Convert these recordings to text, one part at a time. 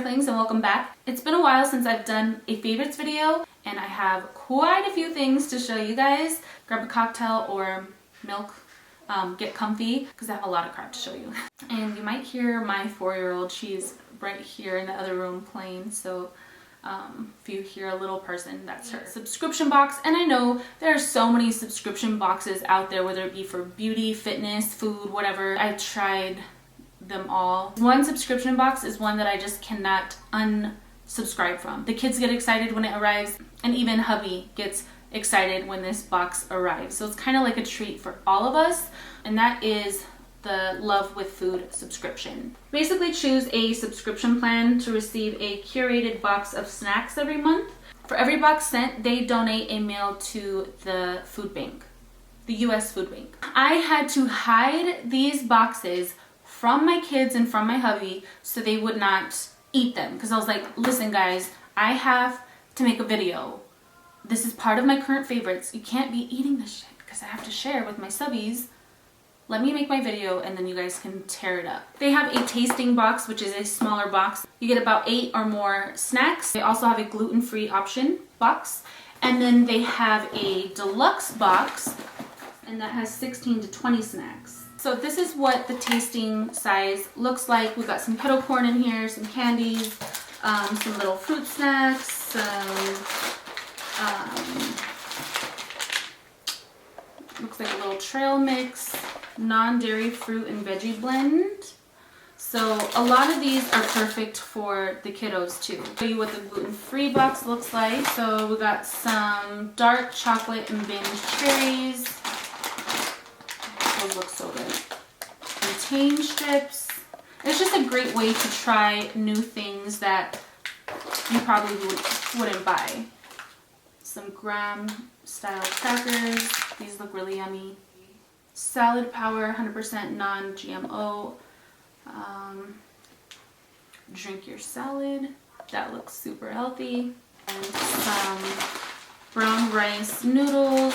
darklings, and welcome back. It's been a while since I've done a favorites video, and I have quite a few things to show you guys. Grab a cocktail or milk, get comfy, because I have a lot of crap to show you. And you might hear my 4-year-old, she's right here in the other room playing, so if you hear a little person, that's her. Subscription box, and I know there are so many subscription boxes out there, whether it be for beauty, fitness, food, whatever. I've tried them all. One subscription box is one that I just cannot unsubscribe from. The kids get excited when it arrives, and even hubby gets excited when this box arrives. So it's kind of like a treat for all of us, and that is the Love with Food subscription. Basically choose a subscription plan to receive a curated box of snacks every month. For every box sent, they donate a meal to the food bank, the US food bank. I had to hide these boxes from my kids and from my hubby so they would not eat them, because I was like, listen guys, I have to make a video. This is part of my current favorites. You can't be eating this shit because I have to share with my subbies. Let me make my video and then you guys can tear it up. They have a tasting box, which is a smaller box. You get about 8 or more snacks. They also have a gluten-free option box. And then they have a deluxe box, and that has 16 to 20 snacks. So this is what the tasting size looks like. We've got some kettle corn in here, some candies, some little fruit snacks, some looks like a little trail mix, non-dairy fruit and veggie blend. So a lot of these are perfect for the kiddos too. I'll show you what the gluten-free box looks like. So we got some dark chocolate and binge cherries. Those look so good. Plantain strips. It's just a great way to try new things that you probably wouldn't buy. Some graham style crackers. These look really yummy. Salad Power, 100% non-GMO. Drink your salad. That looks super healthy. And some brown rice noodles.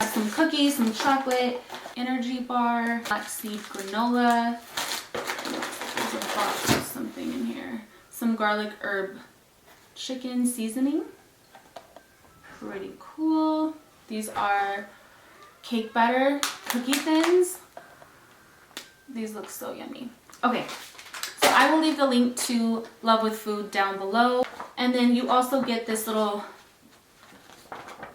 Some cookies, some chocolate, energy bar, flaxseed granola. There's a box of something in here. Some garlic herb chicken seasoning. Pretty cool. These are cake batter cookie thins. These look so yummy. Okay, so I will leave the link to Love with Food down below. And then you also get this little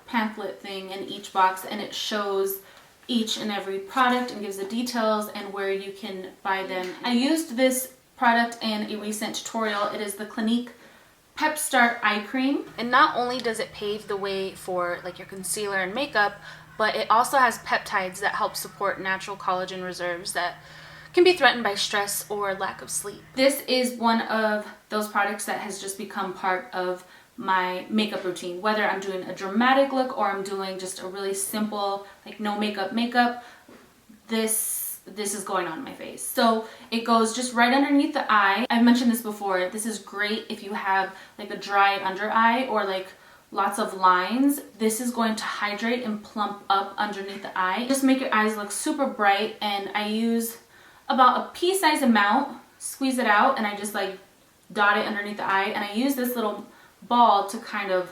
pamphlet thing in each box, and it shows each and every product and gives the details and where you can buy them. I used this product in a recent tutorial. It is the Clinique Pep Start Eye Cream, and not only does it pave the way for like your concealer and makeup, but it also has peptides that help support natural collagen reserves that can be threatened by stress or lack of sleep. This is one of those products that has just become part of my makeup routine, whether I'm doing a dramatic look or I'm doing just a really simple, like no makeup, this is going on my face. So it goes just right underneath the eye. I've mentioned this before. This is great if you have like a dry under eye or like lots of lines. This is going to hydrate and plump up underneath the eye. Just make your eyes look super bright, and I use about a pea-sized amount, squeeze it out, and I just like dot it underneath the eye, and I use this little ball to kind of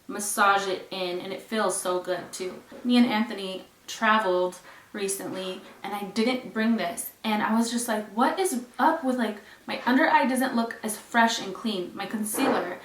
massage it in, and it feels so good too. Me and Anthony traveled recently and I didn't bring this, and I was just like, what is up with, like, my under eye doesn't look as fresh and clean, my concealer,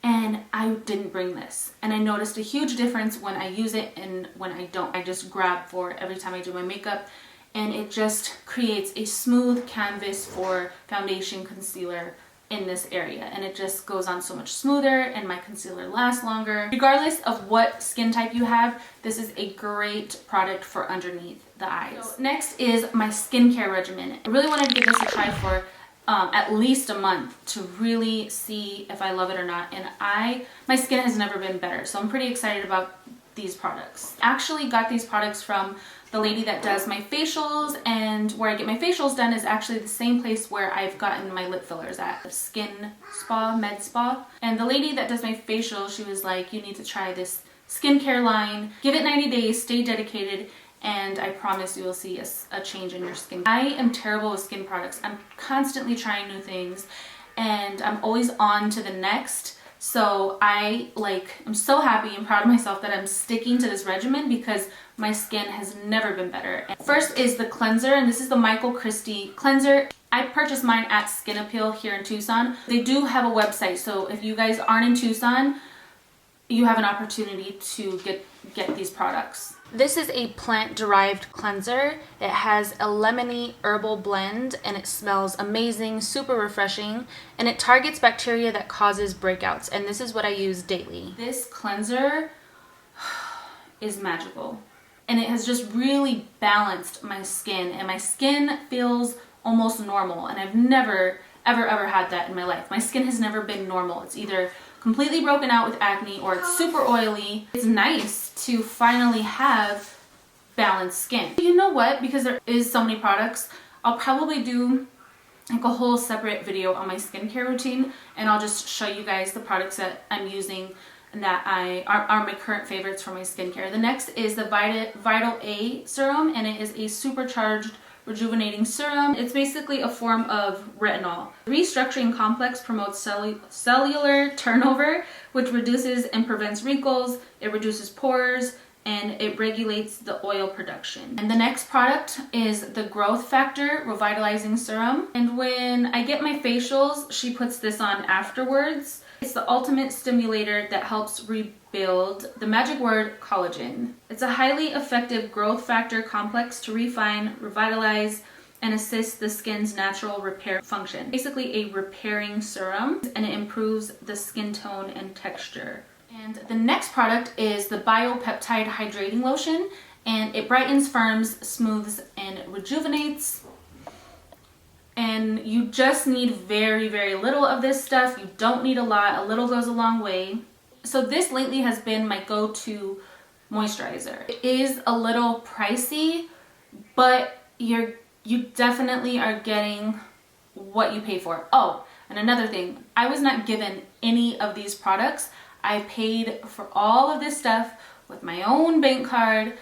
and I didn't bring this, and I noticed a huge difference when I use it and when I don't. I just grab for it every time I do my makeup, and it just creates a smooth canvas for foundation, concealer in this area, and it just goes on so much smoother, and my concealer lasts longer. Regardless of what skin type you have, this is a great product for underneath the eyes. So next is my skincare regimen. I really wanted to give this a try for at least a month to really see if I love it or not, and my skin has never been better, so I'm pretty excited about these products. I actually got these products from the lady that does my facials, and where I get my facials done is actually the same place where I've gotten my lip fillers at, Skin Spa, Med Spa. And the lady that does my facial, she was like, you need to try this skincare line, give it 90 days, stay dedicated, and I promise you will see a change in your skin. I am terrible with skin products. I'm constantly trying new things and I'm always on to the next. So I'm so happy and proud of myself that I'm sticking to this regimen because my skin has never been better. And first is the cleanser, and this is the Michael Christie cleanser. I purchased mine at Skin Appeal here in Tucson. They do have a website, so if you guys aren't in Tucson, you have an opportunity to get these products. This is a plant-derived cleanser. It has a lemony herbal blend and it smells amazing, super refreshing, and it targets bacteria that causes breakouts, and this is what I use daily. This cleanser is magical, and it has just really balanced my skin, and my skin feels almost normal, and I've never ever had that in my life. My skin has never been normal. It's either completely broken out with acne or it's super oily. It's nice to finally have balanced skin. You know what? Because there is so many products, I'll probably do like a whole separate video on my skincare routine, and I'll just show you guys the products that I'm using and that are my current favorites for my skincare. The next is the Vital A serum, and it is a supercharged rejuvenating serum. It's basically a form of retinol. The restructuring complex promotes cellular turnover, which reduces and prevents wrinkles, it reduces pores, and it regulates the oil production. And the next product is the Growth Factor Revitalizing Serum. And when I get my facials, she puts this on afterwards. It's the ultimate stimulator that helps rebuild the magic word collagen. It's a highly effective growth factor complex to refine, revitalize, and assist the skin's natural repair function. Basically a repairing serum, and it improves the skin tone and texture. And the next product is the Peptide Hydrating Lotion, and it brightens, firms, smooths, and rejuvenates. And you just need very, very little of this stuff. You don't need a lot. A little goes a long way. So this lately has been my go-to moisturizer. It is a little pricey, but you definitely are getting what you pay for. Oh, and another thing, I was not given any of these products. I paid for all of this stuff with my own bank card.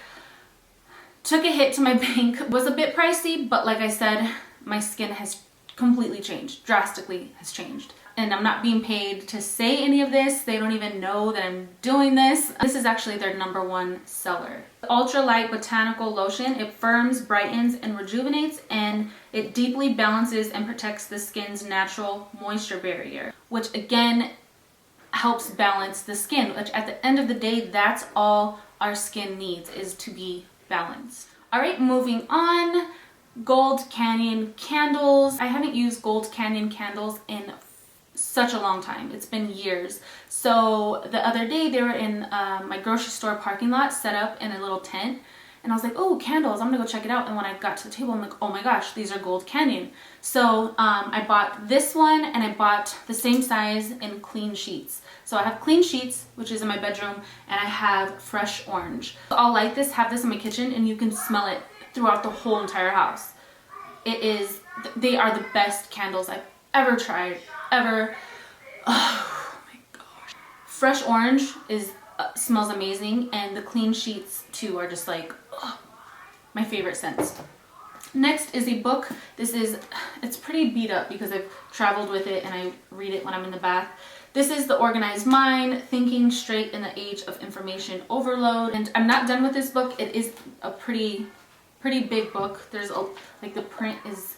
Took a hit to my bank. It was a bit pricey, but like I said, my skin has completely changed, drastically has changed. And I'm not being paid to say any of this. They don't even know that I'm doing this. This is actually their #1 seller. The Ultra Light Botanical Lotion, it firms, brightens, and rejuvenates, and it deeply balances and protects the skin's natural moisture barrier, which again helps balance the skin, which at the end of the day, that's all our skin needs, is to be balanced. All right, moving on. Gold Canyon candles. I haven't used Gold Canyon candles in such a long time. It's been years. So the other day they were in my grocery store parking lot, set up in a little tent, and I was like, oh, candles, I'm gonna go check it out. And when I got to the table, I'm like, oh my gosh, these are Gold Canyon. So I bought this one, and I bought the same size in clean sheets. So I have clean sheets, which is in my bedroom, and I have fresh orange. So I'll light this, have this in my kitchen, and you can smell it throughout the whole entire house. They are the best candles I've ever tried, ever. Oh my gosh. Fresh orange smells amazing, and the clean sheets too are just like my favorite scents. Next is a book. It's pretty beat up because I've traveled with it and I read it when I'm in the bath. This is The Organized Mind, Thinking Straight in the Age of Information Overload. And I'm not done with this book. It is a pretty big book. There's the print is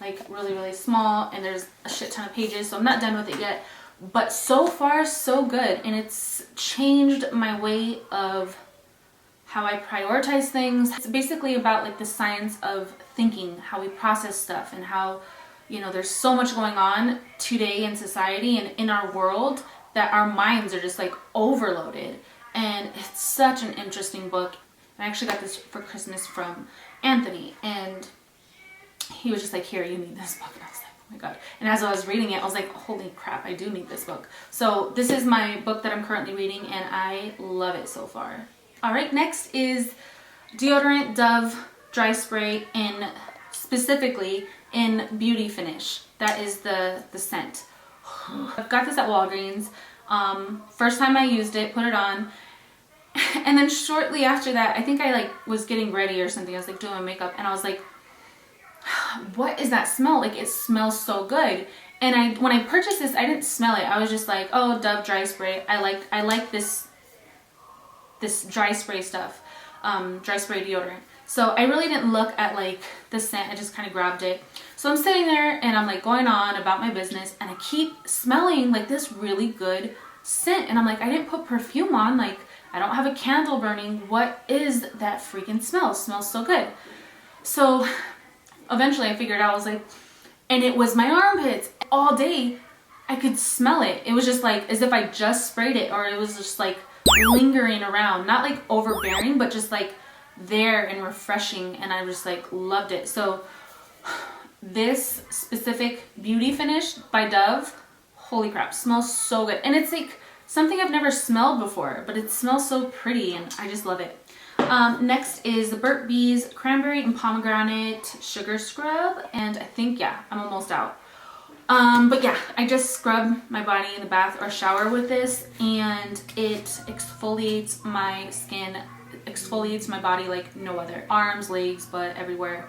like really small, and there's a shit ton of pages, so I'm not done with it yet. But so far, so good, and it's changed my way of how I prioritize things. It's basically about like the science of thinking, how we process stuff, and how, you know, there's so much going on today in society and in our world that our minds are just like overloaded. And it's such an interesting book. I actually got this for Christmas from Anthony, and he was just like, here, you need this book. And I was like, oh my god. And as I was reading it, I was like, holy crap, I do need this book. So this is my book that I'm currently reading, and I love it so far. All right, next is Deodorant Dove Dry Spray, specifically in Beauty Finish. That is the scent. I've got this at Walgreens. First time I used it, put it on, And then shortly after that, I think I like was getting ready or something. I was like doing my makeup and I was like, what is that smell? Like it smells so good. And when I purchased this, I didn't smell it. I was just like, oh, Dove dry spray. I like this dry spray stuff, dry spray deodorant. So I really didn't look at like the scent. I just kind of grabbed it. So I'm sitting there and I'm like going on about my business and I keep smelling like this really good scent. And I'm like, I didn't put perfume on. Like I don't have a candle burning. What is that freaking smell? It smells so good. So eventually I figured out, I was like, and it was my armpits. All day I could smell it. It was just like as if I just sprayed it, or it was just like lingering around, not like overbearing, but just like there and refreshing. And I just like loved it. So this specific beauty finish by Dove, holy crap, smells so good. And it's like something I've never smelled before, but it smells so pretty and I just love it. Next is the Burts Bees Cranberry and Pomegranate Sugar Scrub. And I think, yeah, I'm almost out. But yeah, I just scrub my body in the bath or shower with this and it exfoliates my skin, exfoliates my body like no other. Arms, legs, butt, everywhere.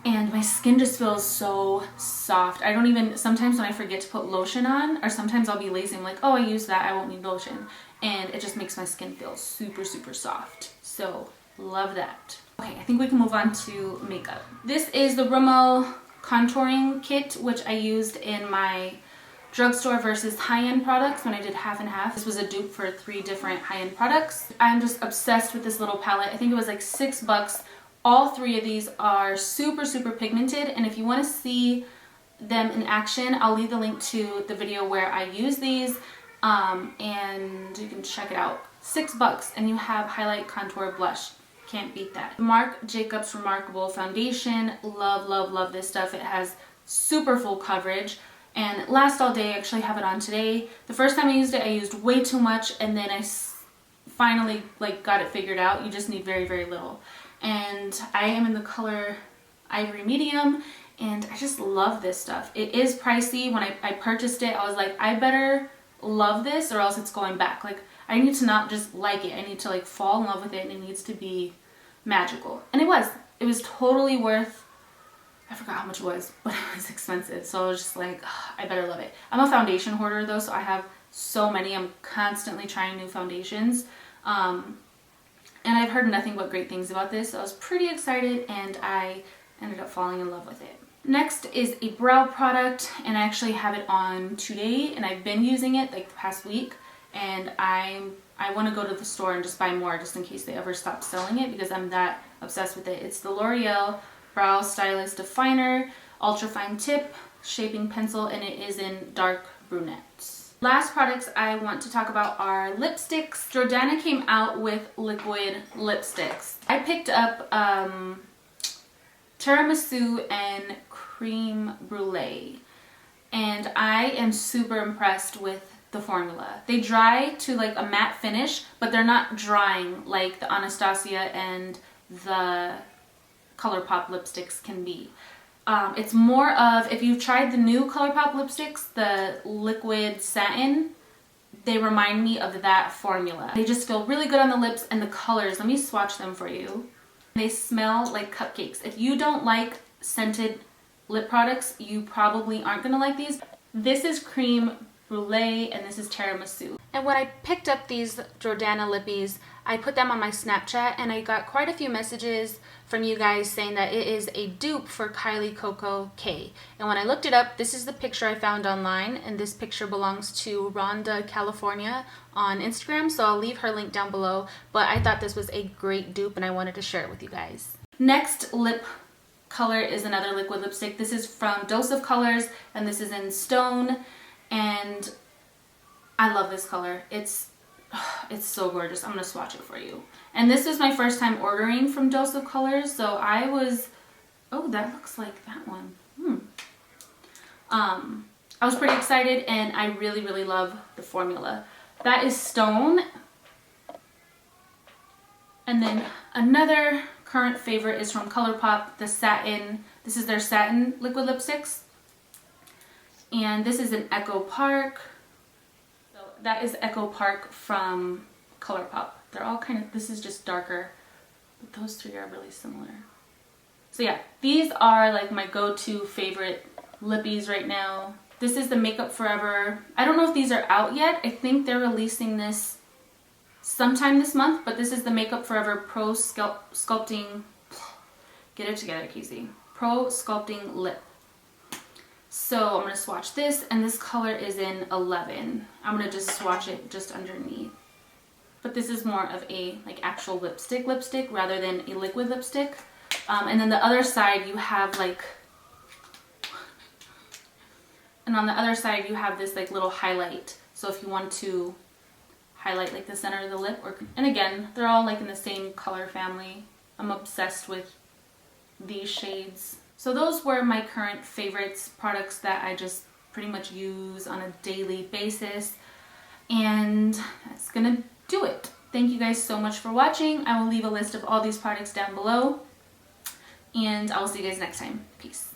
And my skin just feels so soft. I don't even, sometimes when I forget to put lotion on, or sometimes I'll be lazy, I'm like, oh, I use that, I won't need lotion. And it just makes my skin feel super, super soft. So, love that. Okay, I think we can move on to makeup. This is the Rimmel Contouring Kit, which I used in my drugstore versus high-end products when I did half and half. This was a dupe for 3 different high-end products. I'm just obsessed with this little palette. I think it was like $6. All 3 of these are super, super pigmented, and if you want to see them in action, I'll leave the link to the video where I use these, and you can check it out. $6 and you have highlight, contour, blush. Can't beat that. Marc Jacobs Remarkable Foundation. Love, love, love this stuff. It has super full coverage and it lasts all day. I actually have it on today. The first time I used it, I used way too much, and then I finally like got it figured out. You just need very, very little. And I am in the color Ivory Medium, and I just love this stuff. It is pricey. When I purchased it, I was like, I better love this or else it's going back. Like, I need to not just like it. I need to like fall in love with it, and it needs to be magical. And it was. It was totally worth, I forgot how much it was, but it was expensive. So I was just like, ugh, I better love it. I'm a foundation hoarder though, so I have so many. I'm constantly trying new foundations. And I've heard nothing but great things about this, so I was pretty excited and I ended up falling in love with it. Next is a brow product, and I actually have it on today, and I've been using it like the past week, and I want to go to the store and just buy more just in case they ever stop selling it because I'm that obsessed with it. It's the Loreal Brow Stylist Definer, Ultra Fine Tip, Shaping Pencil, and it is in dark brunette. Last products I want to talk about are lipsticks. Jordana came out with liquid lipsticks. I picked up Tiramisu and Creme Brulee, and I am super impressed with the formula. They dry to like a matte finish, but they're not drying like the Anastasia and the Colourpop lipsticks can be. It's more of, if you've tried the new Colourpop lipsticks, the liquid satin, they remind me of that formula. They just feel really good on the lips, and the colors, let me swatch them for you. They smell like cupcakes. If you don't like scented lip products, you probably aren't gonna like these. This is Creme Brulee and this is Tiramisu. And when I picked up these Jordana lippies, I put them on my Snapchat, and I got quite a few messages from you guys saying that it is a dupe for Kylie Coco K. And when I looked it up, this is the picture I found online, and this picture belongs to Rhonda California on Instagram, so I'll leave her link down below. But I thought this was a great dupe and I wanted to share it with you guys. Next lip color is another liquid lipstick. This is from Dose of Colors, and this is in Stone, and I love this color. It's so gorgeous. I'm gonna swatch it for you. And this is my first time ordering from Dose of Colors, so I was, oh, that looks like that one. I was pretty excited, and I really, really love the formula. That is Stone. And then another current favorite is from Colourpop, the Satin. This is their Satin liquid lipsticks. And this is an Echo Park. So that is Echo Park from Colourpop. They're all kind of, this is just darker, but those three are really similar. So yeah, these are like my go-to favorite lippies right now. This is the Makeup Forever. I don't know if these are out yet. I think they're releasing this sometime this month, but this is the Makeup Forever Pro Sculpting, get it together, Casey. Pro Sculpting Lip. So I'm going to swatch this, and this color is in 11. I'm going to just swatch it just underneath. But this is more of a like actual lipstick rather than a liquid lipstick. And then the other side you have like, and on the other side you have this like little highlight. So if you want to highlight like the center of the lip, or, and again, they're all like in the same color family. I'm obsessed with these shades. So those were my current favorites, products that I just pretty much use on a daily basis. And that's gonna do it. Thank you guys so much for watching. I will leave a list of all these products down below. And I will see you guys next time. Peace.